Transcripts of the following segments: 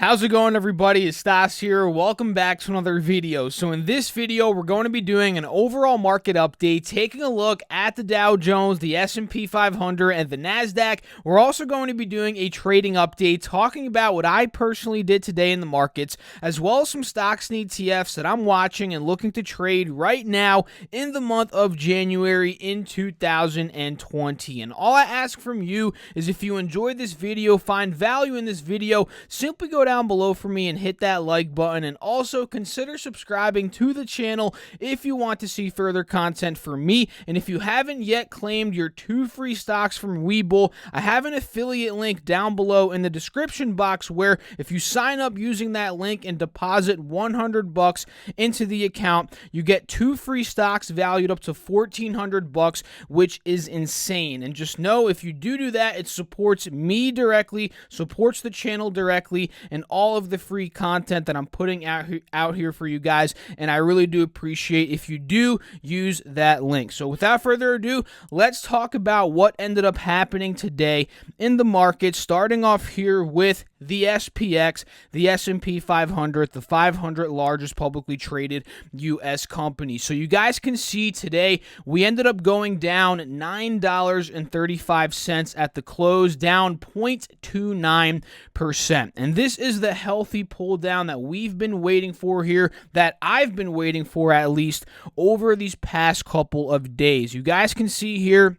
How's it going, everybody? It's Stas here. Welcome back to another video. So in this video, we're going to be doing an overall market update, taking a look at the Dow Jones, the S&P 500, and the NASDAQ. We're also going to be doing a trading update, talking about what I personally did today in the markets, as well as some stocks and ETFs that I'm watching and looking to trade right now in the month of January in 2020. And all I ask from you is, if you enjoyed this video, find value in this video, simply go down below for me and hit that like button, and also consider subscribing to the channel if you want to see further content from me. And if you haven't yet claimed your 2 free stocks from Webull, I have an affiliate link down below in the description box where if you sign up using that link and deposit $100 into the account, you get 2 free stocks valued up to $1,400, which is insane. And just know, if you do that, it supports me directly, supports the channel directly, and all of the free content that I'm putting out here for you guys, and I really do appreciate if you do use that link. So without further ado, let's talk about what ended up happening today in the market, starting off here with the SPX, the S&P 500, the 500 largest publicly traded U.S. companies. So you guys can see today we ended up going down $9.35 at the close, down 0.29%. And this is the healthy pull down that we've been waiting for here, that I've been waiting for at least over these past couple of days. You guys can see here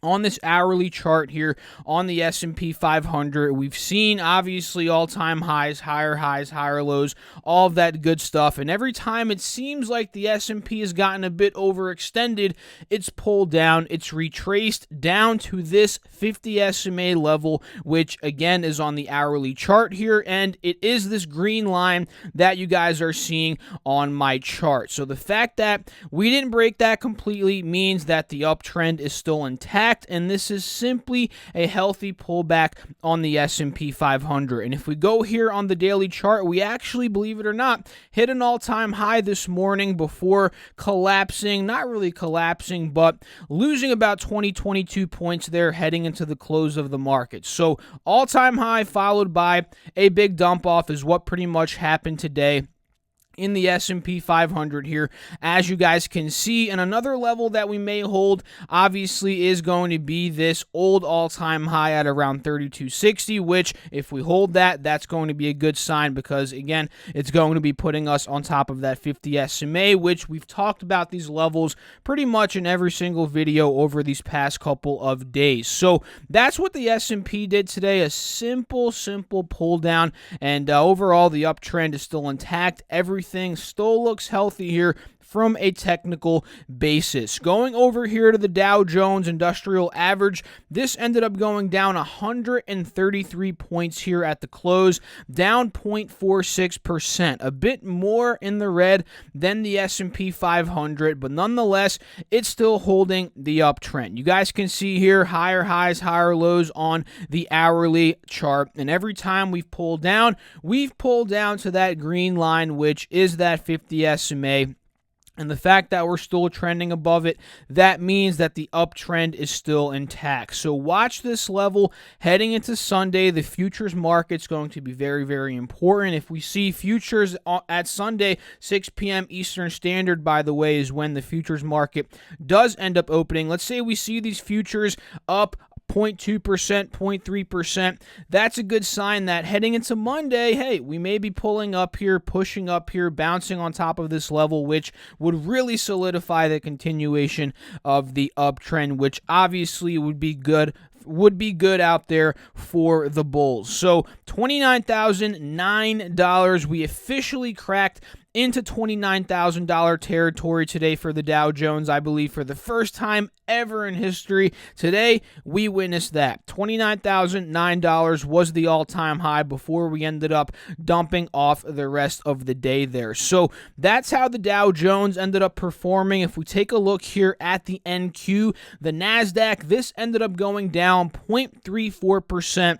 on this hourly chart here on the S&P 500, we've seen obviously all-time highs, higher lows, all of that good stuff. And every time it seems like the S&P has gotten a bit overextended, it's pulled down, it's retraced down to this 50 SMA level, which again is on the hourly chart here, and it is this green line that you guys are seeing on my chart. So the fact that we didn't break that completely means that the uptrend is still intact, and this is simply a healthy pullback on the S&P 500. And if we go here on the daily chart, we actually, believe it or not, hit an all-time high this morning before collapsing, not really collapsing, but losing about 22 points there heading into the close of the market. So all-time high followed by a big dump off is what pretty much happened today in the S&P 500 here, as you guys can see. And another level that we may hold obviously is going to be this old all-time high at around 3260, which if we hold that, that's going to be a good sign, because again, it's going to be putting us on top of that 50 SMA, which we've talked about these levels pretty much in every single video over these past couple of days. So that's what the S&P did today, a simple pull down, and overall the uptrend is still intact. Everything still looks healthy here from a technical basis. Going over here to the Dow Jones Industrial Average, this ended up going down 133 points here at the close, down 0.46%, a bit more in the red than the S&P 500, but nonetheless, it's still holding the uptrend. You guys can see here higher highs, higher lows on the hourly chart, and every time we've pulled down to that green line, which is that 50 SMA. And the fact that we're still trending above it, that means that the uptrend is still intact. So watch this level heading into Sunday. The futures market's going to be very important. If we see futures at Sunday, 6 p.m. Eastern Standard, by the way, is when the futures market does end up opening. Let's say we see these futures up 0.2%, 0.3%, that's a good sign that heading into Monday, hey, we may be pulling up here, pushing up here, bouncing on top of this level, which would really solidify the continuation of the uptrend, which obviously would be good out there for the bulls. So $29,009, we officially cracked into $29,000 territory today for the Dow Jones, I believe for the first time ever in history. Today, we witnessed that. $29,009 was the all-time high before we ended up dumping off the rest of the day there. So that's how the Dow Jones ended up performing. If we take a look here at the NQ, the NASDAQ, this ended up going down 0.34%.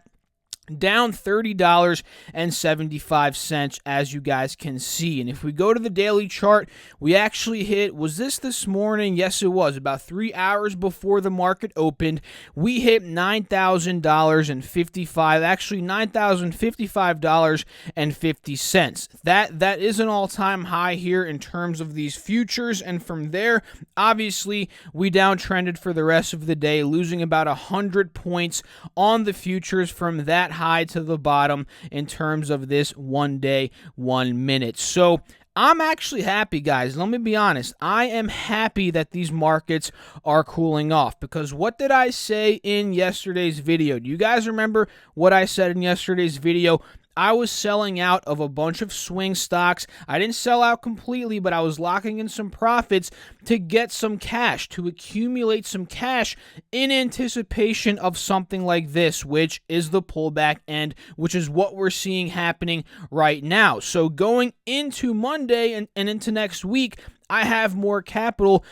down $30.75, as you guys can see. And if we go to the daily chart, we actually hit, was this morning? Yes, it was. About 3 hours before the market opened, we hit $9,000.55, actually $9,055.50. That is an all-time high here in terms of these futures. And from there, obviously, we downtrended for the rest of the day, losing about 100 points on the futures from that high to the bottom in terms of this 1 day, 1 minute. So I'm actually happy, guys. Let me be honest. I am happy that these markets are cooling off, because what did I say in yesterday's video? Do you guys remember what I said in yesterday's video? I was selling out of a bunch of swing stocks. I didn't sell out completely, but I was locking in some profits to get some cash, to accumulate some cash in anticipation of something like this, which is the pullback, and which is what we're seeing happening right now. So going into Monday and into next week, I have more capital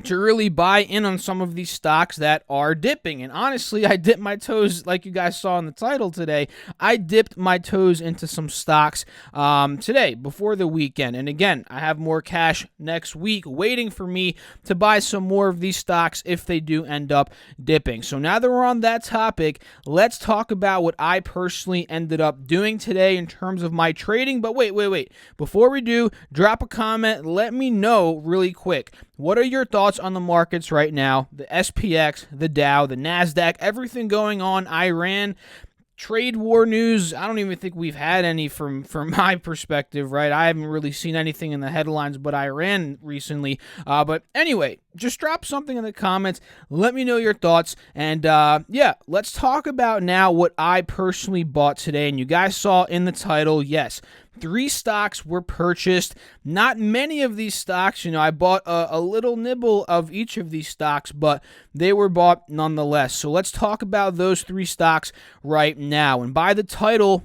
to really buy in on some of these stocks that are dipping. And honestly, I dipped my toes, like you guys saw in the title today. I dipped my toes into some stocks today before the weekend. And again, I have more cash next week waiting for me to buy some more of these stocks if they do end up dipping. So now that we're on that topic, let's talk about what I personally ended up doing today in terms of my trading. But wait. Before we do, drop a comment. Let me know really quick. What are your thoughts on the markets right now? The SPX, the Dow, the NASDAQ, everything going on, Iran, trade war news. I don't even think we've had any from my perspective, right? I haven't really seen anything in the headlines but Iran recently. But anyway, just drop something in the comments. Let me know your thoughts. And yeah, let's talk about now what I personally bought today. And you guys saw in the title, yes, 3 stocks were purchased. Not many of these stocks, I bought a little nibble of each of these stocks, but they were bought nonetheless. So let's talk about those 3 stocks right now. And by the title,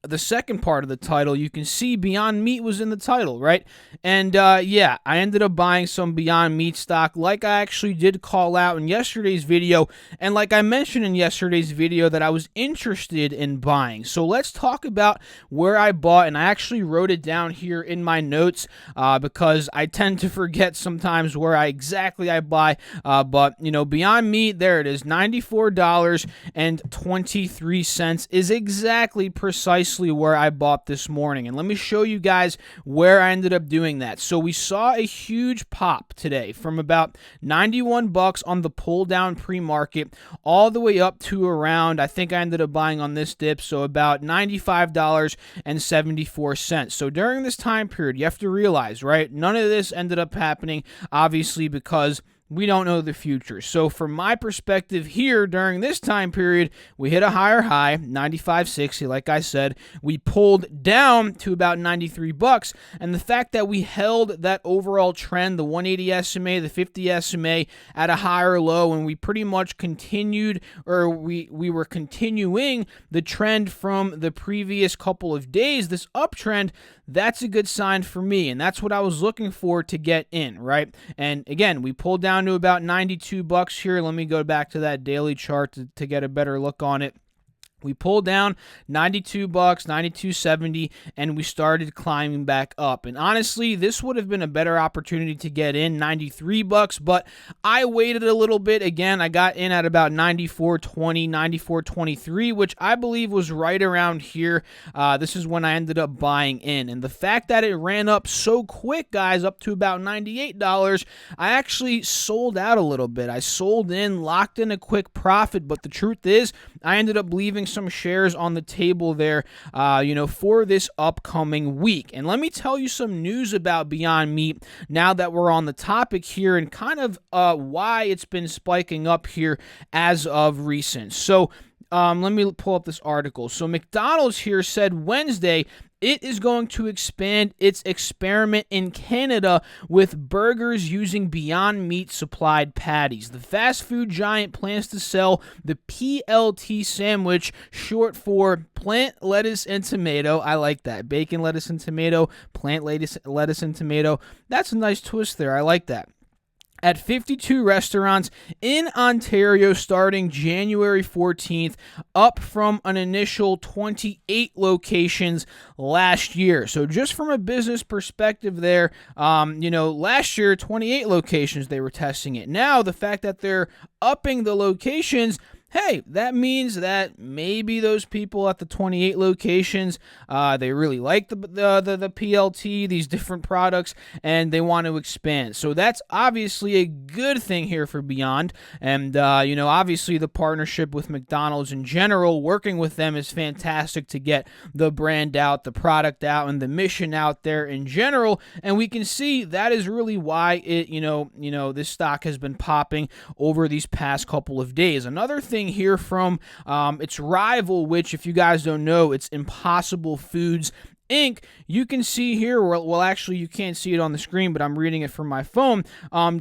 the second part of the title, you can see Beyond Meat was in the title, right? And yeah, I ended up buying some Beyond Meat stock, like I actually did call out in yesterday's video, and like I mentioned in yesterday's video that I was interested in buying. So let's talk about where I bought, and I actually wrote it down here in my notes because I tend to forget sometimes where I buy. But Beyond Meat, there it is, $94.23 is exactly precisely where I bought this morning. And let me show you guys where I ended up doing that. So we saw a huge pop today from about 91 bucks on the pull down pre-market all the way up to around, I think I ended up buying on this dip, so about $95.74. So during this time period, you have to realize, right, none of this ended up happening, obviously, because we don't know the future. So from my perspective here, during this time period, we hit a higher high, 95.60, like I said. We pulled down to about 93 bucks, and the fact that we held that overall trend, the 180 SMA, the 50 SMA at a higher low, and we pretty much continued, or we were continuing the trend from the previous couple of days, this uptrend, that's a good sign for me, and that's what I was looking for to get in, right? And again, we pulled down to about 92 bucks here. Let me go back to that daily chart to get a better look on it. We pulled down 92 bucks, 92.70, and we started climbing back up. And honestly, this would have been a better opportunity to get in, 93 bucks, but I waited a little bit. Again, I got in at about 94.20, 94.23, which I believe was right around here. This is when I ended up buying in. And the fact that it ran up so quick, guys, up to about $98, I actually sold out a little bit. I sold in, locked in a quick profit, but the truth is, I ended up leaving some shares on the table there, for this upcoming week. And let me tell you some news about Beyond Meat now that we're on the topic here, and kind of why it's been spiking up here as of recent. So let me pull up this article. So McDonald's here said Wednesday it is going to expand its experiment in Canada with burgers using Beyond Meat supplied patties. The fast food giant plans to sell the PLT sandwich, short for plant, lettuce, and tomato. I like that. Bacon, lettuce, and tomato. Plant, lettuce, and tomato. That's a nice twist there. I like that. at 52 restaurants in Ontario starting January 14th, up from an initial 28 locations last year. So just from a business perspective there, last year, 28 locations they were testing it. Now, the fact that they're upping the locations, hey, that means that maybe those people at the 28 locations, they really like the PLT, these different products, and they want to expand. So that's obviously a good thing here for Beyond. And, obviously the partnership with McDonald's in general, working with them is fantastic to get the brand out, the product out, and the mission out there in general. And we can see that is really why it, this stock has been popping over these past couple of days. Another thing here from its rival, which if you guys don't know, it's Impossible Foods Inc. You can see here, well, actually, you can't see it on the screen, but I'm reading it from my phone.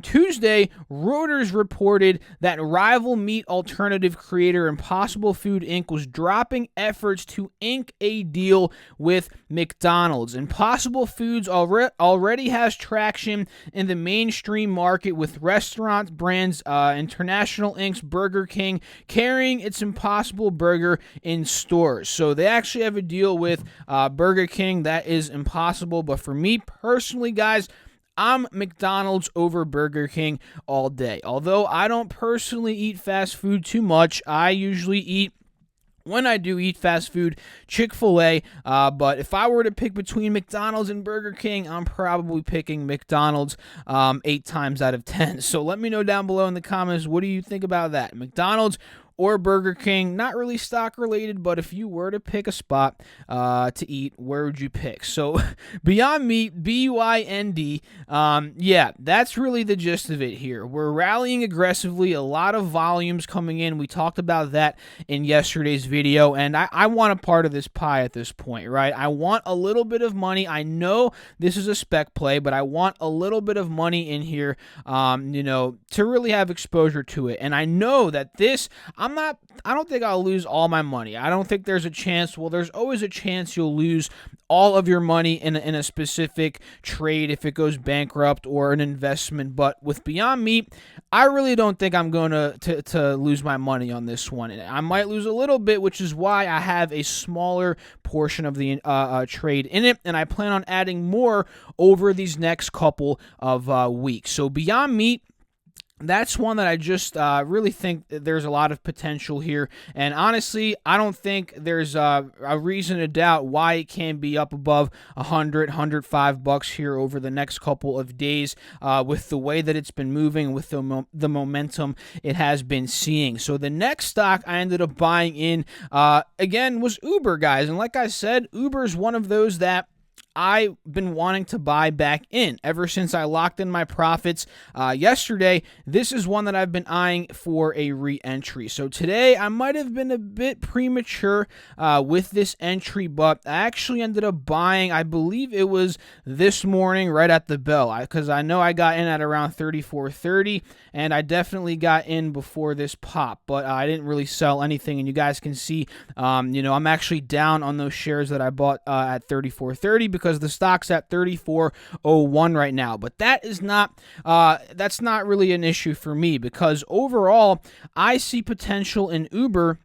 Tuesday, Reuters reported that rival meat alternative creator Impossible Food Inc. was dropping efforts to ink a deal with McDonald's. Impossible Foods already has traction in the mainstream market with restaurant brands International Inc.'s Burger King carrying its Impossible Burger in stores. So they actually have a deal with Burger King. That is Impossible, but for me personally, guys, I'm McDonald's over Burger King all day. Although I don't personally eat fast food too much, I usually eat, when I do eat fast food, Chick-fil-A, but if I were to pick between McDonald's and Burger King, I'm probably picking McDonald's 8 times out of 10. So let me know down below in the comments, what do you think about that? McDonald's or Burger King? Not really stock related, but if you were to pick a spot to eat, where would you pick? So Beyond Meat, BYND, that's really the gist of it here. We're rallying aggressively, a lot of volumes coming in. We talked about that in yesterday's video, and I want a part of this pie at this point, right? I want a little bit of money. I know this is a spec play, but I want a little bit of money in here, to really have exposure to it. And I know that this, I don't think I'll lose all my money. I don't think there's a chance. Well, there's always a chance you'll lose all of your money in a specific trade if it goes bankrupt or an investment. But with Beyond Meat, I really don't think I'm going to lose my money on this one. I might lose a little bit, which is why I have a smaller portion of the trade in it, and I plan on adding more over these next couple of weeks. So Beyond Meat, that's one that I just really think there's a lot of potential here. And honestly, I don't think there's a reason to doubt why it can be up above $100-$105 here over the next couple of days with the way that it's been moving, with the momentum it has been seeing. So the next stock I ended up buying in, again, was Uber, guys. And like I said, Uber is one of those that I've been wanting to buy back in ever since I locked in my profits yesterday. This is one that I've been eyeing for a re-entry. So today I might have been a bit premature with this entry, but I actually ended up buying, I believe it was this morning right at the bell, because I know I got in at around 34.30, and I definitely got in before this pop, but I didn't really sell anything. And you guys can see, I'm actually down on those shares that I bought at 34.30 because the stock's at 34.01 right now. But that is not that's not really an issue for me, because overall I see potential in Uber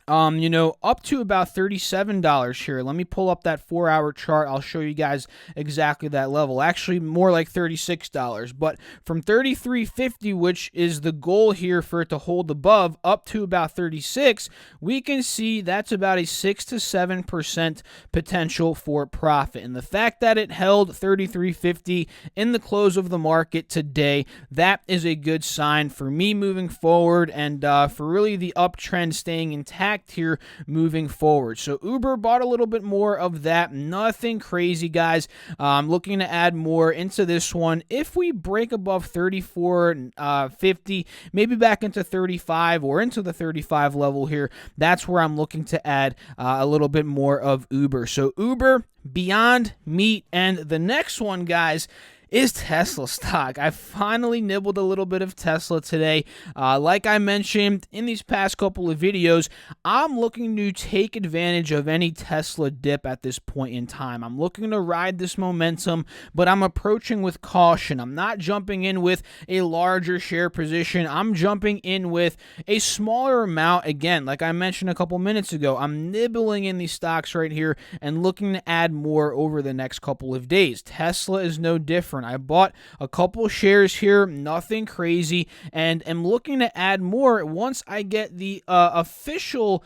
up to about $37 here. Let me pull up that 4-hour chart. I'll show you guys exactly that level. Actually, more like $36. But from $33.50, which is the goal here for it to hold above, up to about $36, we can see that's about a 6 to 7% potential for profit. And the fact that it held $33.50 in the close of the market today, that is a good sign for me moving forward, and for really the uptrend staying intact here moving forward. So Uber bought a little bit more of that. Nothing crazy, guys. Looking to add more into this one. If we break above 34.50, maybe back into 35 or into the 35 level here, that's where I'm looking to add a little bit more of Uber. So Uber, Beyond Meat, and the next one, guys, is Tesla stock. I finally nibbled a little bit of Tesla today. Like I mentioned in these past couple of videos, I'm looking to take advantage of any Tesla dip at this point in time. I'm looking to ride this momentum, but I'm approaching with caution. I'm not jumping in with a larger share position. I'm jumping in with a smaller amount. Again, like I mentioned a couple minutes ago, I'm nibbling in these stocks right here and looking to add more over the next couple of days. Tesla is no different. I bought a couple shares here, nothing crazy, and am looking to add more once I get the official,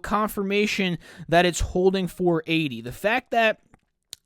confirmation that it's holding 480. The fact that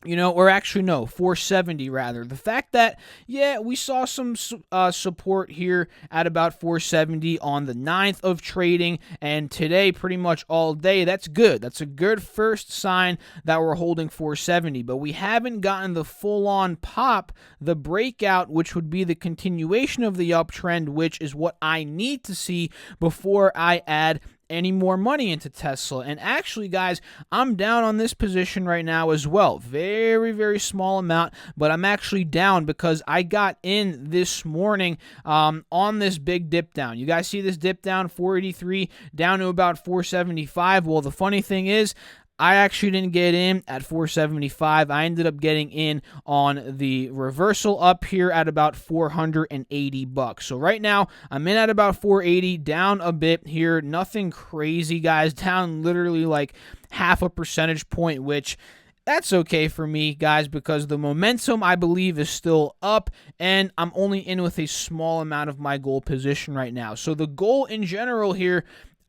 or actually no, 470 rather. The fact that, we saw some support here at about 470 on the 9th of trading, and today pretty much all day, that's good. That's a good first sign that we're holding 470, but we haven't gotten the full-on pop, the breakout, which would be the continuation of the uptrend, which is what I need to see before I add any more money into Tesla. And actually, guys, I'm down on this position right now as well. Very, very small amount, but I'm actually down because I got in this morning on this big dip down. You guys see this dip down, 483 down to about 475. Well, the funny thing is, I actually didn't get in at 475. I ended up getting in on the reversal up here at about $480. So right now, I'm in at about 480, down a bit here. Nothing crazy, guys. Down literally like half a percentage point, which that's okay for me, guys, because the momentum, I believe, is still up, and I'm only in with a small amount of my goal position right now. So the goal in general here,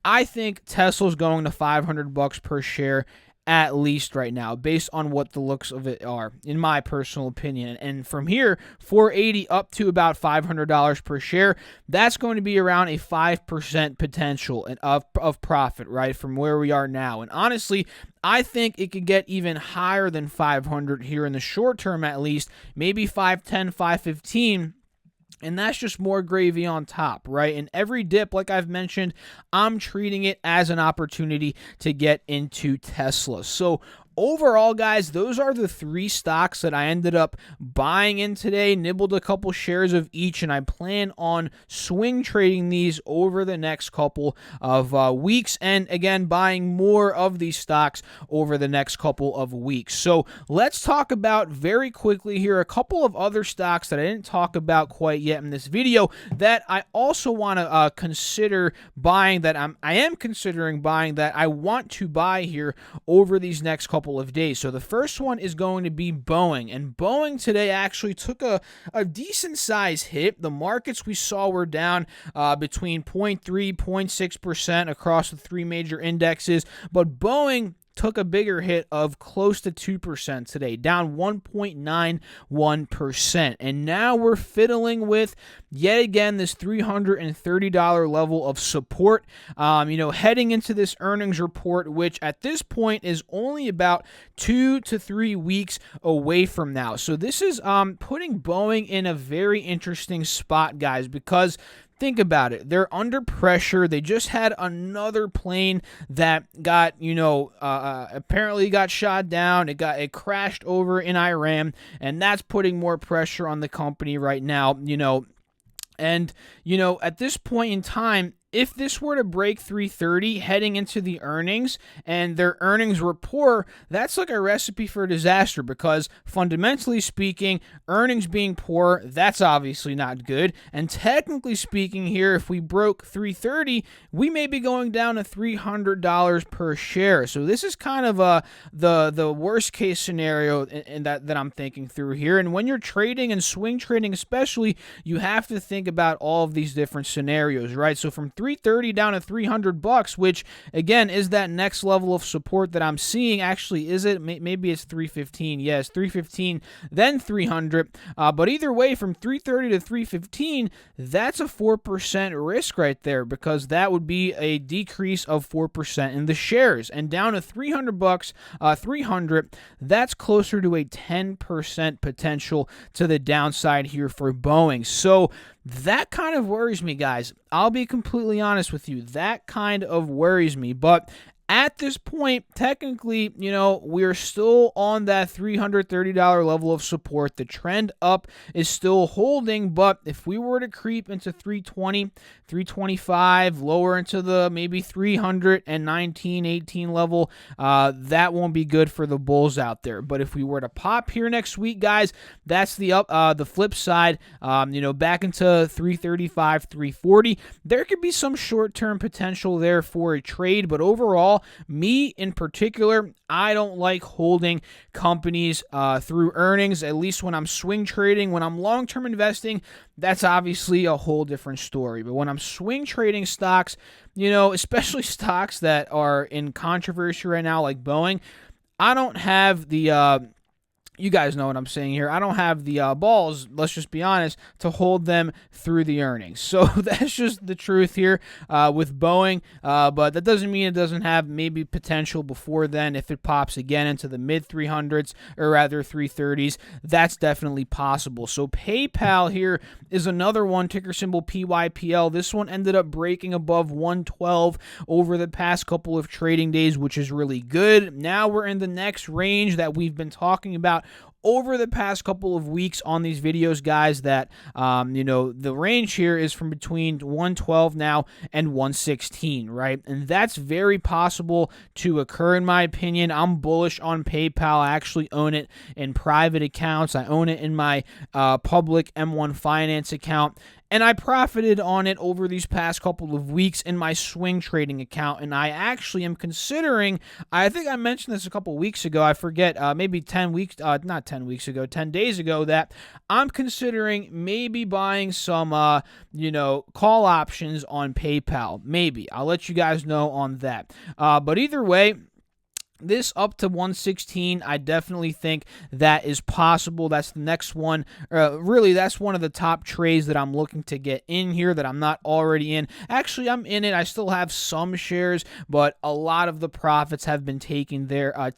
I think Tesla's going to $500 per share at least right now, based on what the looks of it are, in my personal opinion. And from here, 480 up to about $500 per share, that's going to be around a 5% potential of profit, right, from where we are now. And honestly, I think it could get even higher than 500 here in the short term at least, maybe 510, 515. And that's just more gravy on top, right? And every dip, like I've mentioned, I'm treating it as an opportunity to get into Tesla. So overall, guys, those are the three stocks that I ended up buying in today, nibbled a couple shares of each, and I plan on swing trading these over the next couple of weeks, and again, buying more of these stocks over the next couple of weeks. So let's talk about very quickly here a couple of other stocks that I didn't talk about quite yet in this video that I also want to consider buying, that I am considering buying, that I want to buy here over these next couple of days. So the first one is going to be Boeing, and Boeing today actually took a decent size hit. The markets we saw were down between 0.3, 0.6% across the three major indexes, but Boeing took a bigger hit of close to 2% today, down 1.91%. And now we're fiddling with, yet again, this $330 level of support, heading into this earnings report, which at this point is only about 2 to 3 weeks away from now. So this is putting Boeing in a very interesting spot, guys, because think about it. They're under pressure. They just had another plane that got, apparently got shot down. It crashed over in Iran, and that's putting more pressure on the company right now, And, at this point in time, if this were to break 330 heading into the earnings and their earnings were poor, that's like a recipe for disaster, because fundamentally speaking, earnings being poor, that's obviously not good. And technically speaking here, if we broke 330, we may be going down to $300 per share. So this is kind of the worst case scenario in that I'm thinking through here. And when you're trading and swing trading especially, you have to think about all of these different scenarios, right? So from 330 down to $300, which again is that next level of support that I'm seeing. Actually, is it? Maybe it's 315. Yes, 315, then 300. But either way, from 330 to 315, that's a 4% risk right there, because that would be a decrease of 4% in the shares. And down to $300, 300, that's closer to a 10% potential to the downside here for Boeing. So that kind of worries me, guys. I'll be completely honest with you. That kind of worries me. But at this point, technically, we're still on that $330 level of support. The trend up is still holding, but if we were to creep into 320, 325, lower into the maybe 319, 18 level, that won't be good for the bulls out there. But if we were to pop here next week, guys, that's the flip side. Back into 335, 340, there could be some short-term potential there for a trade, but overall, me in particular, I don't like holding companies through earnings, at least when I'm swing trading. When I'm long-term investing, that's obviously a whole different story. But when I'm swing trading stocks, especially stocks that are in controversy right now, like Boeing, I don't have the you guys know what I'm saying here. I don't have the balls, let's just be honest, to hold them through the earnings. So that's just the truth here with Boeing. But that doesn't mean it doesn't have maybe potential before then. If it pops again into the mid 300s, or rather 330s, that's definitely possible. So PayPal here is another one, ticker symbol PYPL. This one ended up breaking above 112 over the past couple of trading days, which is really good. Now we're in the next range that we've been talking about over the past couple of weeks on these videos, guys, that, the range here is from between 112 now and 116, right? And that's very possible to occur, in my opinion. I'm bullish on PayPal. I actually own it in private accounts. I own it in my public M1 Finance account. And I profited on it over these past couple of weeks in my swing trading account. And I actually am considering, I think I mentioned this a couple weeks ago, I forget, maybe 10 days ago, that I'm considering maybe buying some, call options on PayPal. Maybe. I'll let you guys know on that. But either way, this up to 116, I definitely think that is possible. That's the next one. Really, that's one of the top trades that I'm looking to get in here that I'm not already in. Actually, I'm in it. I still have some shares, but a lot of the profits have been taken there on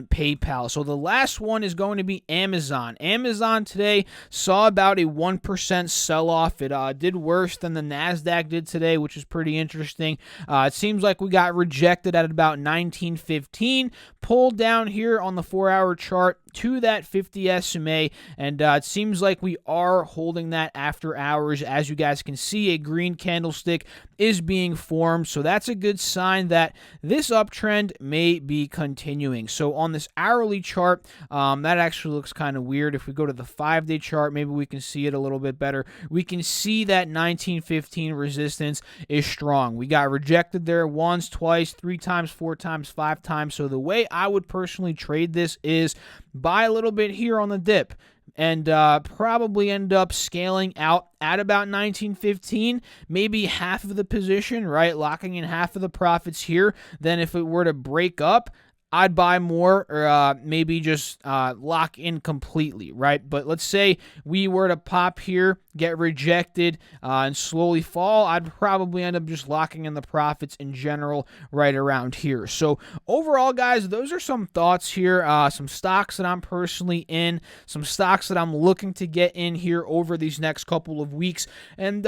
PayPal. So the last one is going to be Amazon. Amazon today saw about a 1% sell-off. It did worse than the NASDAQ did today, which is pretty interesting. It seems like we got rejected at about 1915, pulled down here on the 4-hour chart to that 50 SMA, and it seems like we are holding that after hours. As you guys can see, a green candlestick is being formed, so that's a good sign that this uptrend may be continuing. So on this hourly chart, that actually looks kind of weird. If we go to the 5-day chart, maybe we can see it a little bit better. We can see that 1915 resistance is strong. We got rejected there once, twice, 3 times, 4 times, 5 times. So the way I would personally trade this is buy a little bit here on the dip and probably end up scaling out at about 1915, maybe half of the position, right? Locking in half of the profits here. Then if it were to break up, I'd buy more, or maybe just lock in completely, right? But let's say we were to pop here, get rejected, and slowly fall, I'd probably end up just locking in the profits in general right around here. So overall, guys, those are some thoughts here, some stocks that I'm personally in, some stocks that I'm looking to get in here over these next couple of weeks. And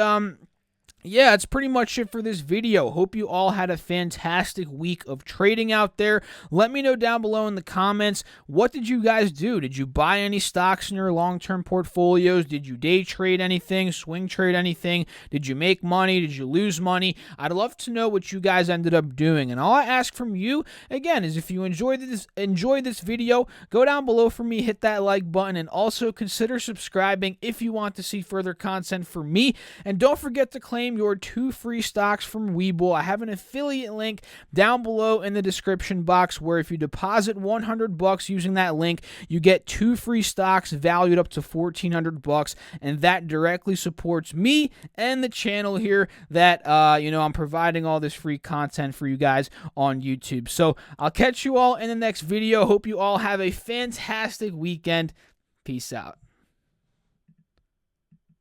yeah, that's pretty much it for this video. Hope you all had a fantastic week of trading out there. Let me know down below in the comments, what did you guys do? Did you buy any stocks in your long-term portfolios? Did you day trade anything, swing trade anything? Did you make money? Did you lose money? I'd love to know what you guys ended up doing. And all I ask from you, again, is if you enjoyed this video, go down below for me, hit that like button, and also consider subscribing if you want to see further content from me. And don't forget to claim your 2 free stocks from Webull. I have an affiliate link down below in the description box where if you deposit $100 using that link, you get 2 free stocks valued up to $1,400, and that directly supports me and the channel here that I'm providing all this free content for you guys on YouTube. So I'll catch you all in the next video. Hope you all have a fantastic weekend. Peace out.